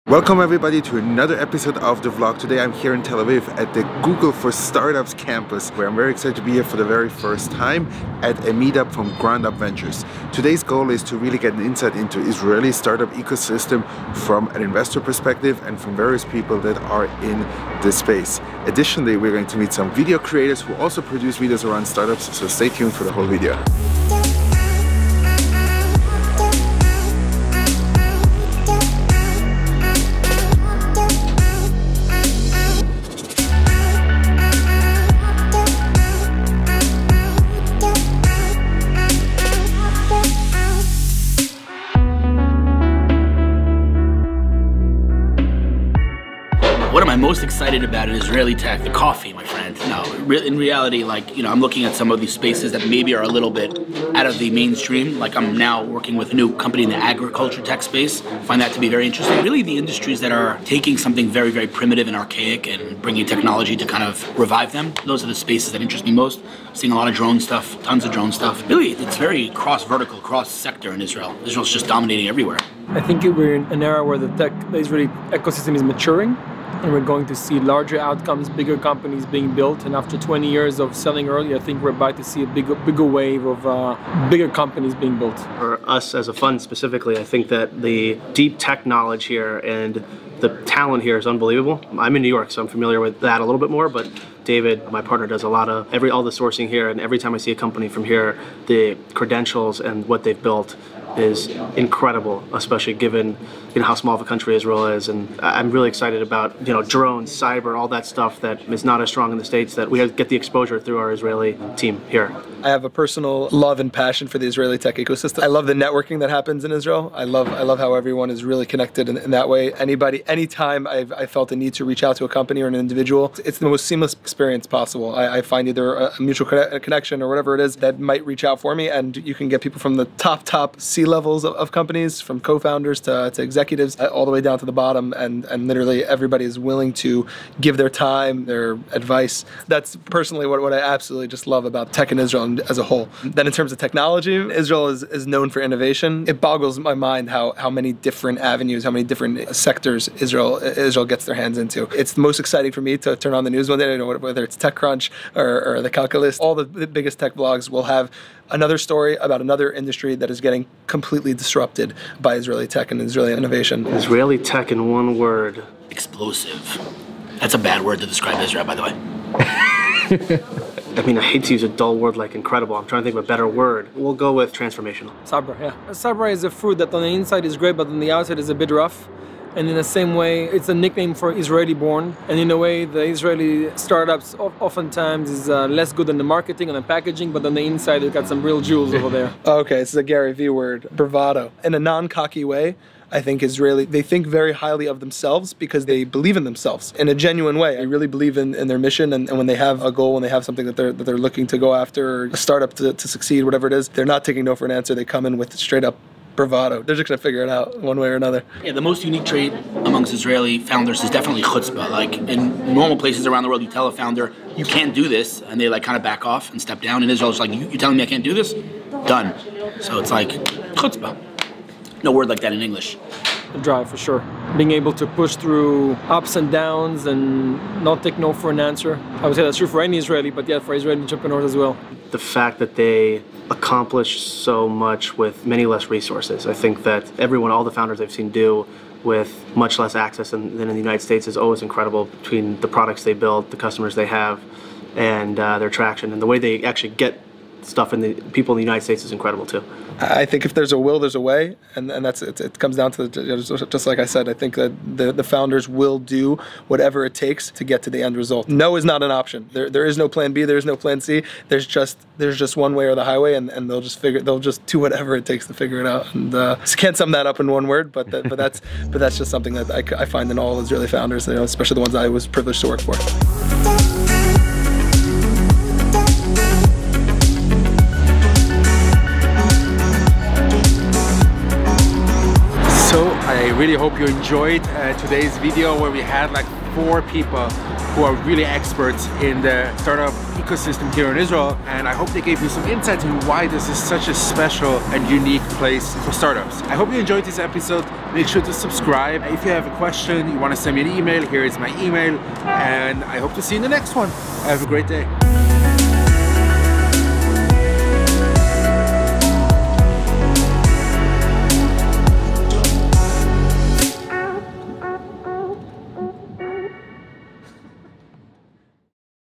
Welcome everybody to another episode of the vlog. Today I'm here in Tel Aviv at the Google for Startups campus, where I'm very excited to be here for the very first time at a meetup from Ground Up Ventures. Today's goal is to really get an insight into Israeli startup ecosystem from an investor perspective and from various people that are in the space. Additionally, we're going to meet some video creators who also produce videos around startups, so stay tuned for the whole video. What am I most excited about in Israeli tech? The coffee, my friend. No, in reality, I'm looking at some of these spaces that maybe are a little bit out of the mainstream. Like I'm now working with a new company in the agriculture tech space. I find that to be very interesting. Really the industries that are taking something very, very primitive and archaic and bringing technology to kind of revive them. Those are the spaces that interest me most. Seeing a lot of drone stuff, tons of drone stuff. Really, it's very cross-vertical, cross-sector in Israel. Israel's just dominating everywhere. I think we're in an era where the Israeli ecosystem is maturing. And we're going to see larger outcomes, bigger companies being built. And after 20 years of selling early, I think we're about to see a bigger wave of bigger companies being built. For us as a fund specifically, I think that the deep tech knowledge here and the talent here is unbelievable. I'm in New York, so I'm familiar with that a little bit more, but David, my partner, does a lot of all the sourcing here, and every time I see a company from here, the credentials and what they've built is incredible, especially given how small of a country Israel is. And I'm really excited about drones, cyber, all that stuff that is not as strong in the States, that we get the exposure through our Israeli team here. I have a personal love and passion for the Israeli tech ecosystem. I love the networking that happens in Israel. I love how everyone is really connected in that way. Anytime I felt a need to reach out to a company or an individual, it's the most seamless experience possible. I find either a mutual connection or whatever it is that might reach out for me, and you can get people from the top C-levels of companies, from co-founders to executives, all the way down to the bottom, and literally everybody is willing to give their time, their advice. That's personally what I absolutely just love about tech in Israel as a whole. Then in terms of technology, Israel is known for innovation. It boggles my mind how many different avenues, how many different sectors Israel gets their hands into. It's the most exciting for me to turn on the news one day, whether it's TechCrunch or the Calculist. All the biggest tech blogs will have another story about another industry that is getting completely disrupted by Israeli tech and Israeli innovation. Israeli tech in one word. Explosive. That's a bad word to describe Israel, by the way. I mean, I hate to use a dull word like incredible. I'm trying to think of a better word. We'll go with transformational. Sabra, yeah. Sabra is a fruit that on the inside is great, but on the outside is a bit rough. And in the same way, it's a nickname for Israeli-born. And in a way, the Israeli startups oftentimes is less good on the marketing and the packaging, but on the inside, they've got some real jewels over there. Okay, it's a Gary V word, bravado. In a non-cocky way, I think they think very highly of themselves because they believe in themselves in a genuine way. I really believe in their mission, and when they have a goal, when they have something that they're looking to go after, a startup to succeed, whatever it is, they're not taking no for an answer. They come in with straight up bravado. They're just gonna figure it out one way or another. Yeah, the most unique trait amongst Israeli founders is definitely chutzpah. Like in normal places around the world, you tell a founder, you can't do this, and they kind of back off and step down. In Israel, it's like, you're telling me I can't do this? Done. So it's like chutzpah. No word like that in English. The drive, for sure. Being able to push through ups and downs and not take no for an answer. I would say that's true for any Israeli, but yeah, for Israeli entrepreneurs as well. The fact that they accomplish so much with many less resources. I think that all the founders I've seen do with much less access than in the United States is always incredible, between the products they build, the customers they have, and their traction. And the way they actually get stuff in the people in the United States is incredible too. I think if there's a will, there's a way, and that's it comes down to just like I said. I think that the founders will do whatever it takes to get to the end result. No is not an option. There is no plan B. There is no plan C. There's just one way or the highway, and they'll just do whatever it takes to figure it out. And can't sum that up in one word, but that's just something that I find in all Israeli founders, especially the ones I was privileged to work for. I really hope you enjoyed today's video where we had 4 people who are really experts in the startup ecosystem here in Israel, and I hope they gave you some insight into why this is such a special and unique place for startups. I hope you enjoyed this episode. Make sure to subscribe. If you have a question, you want to send me an email, here is my email, and I hope to see you in the next one. Have a great day.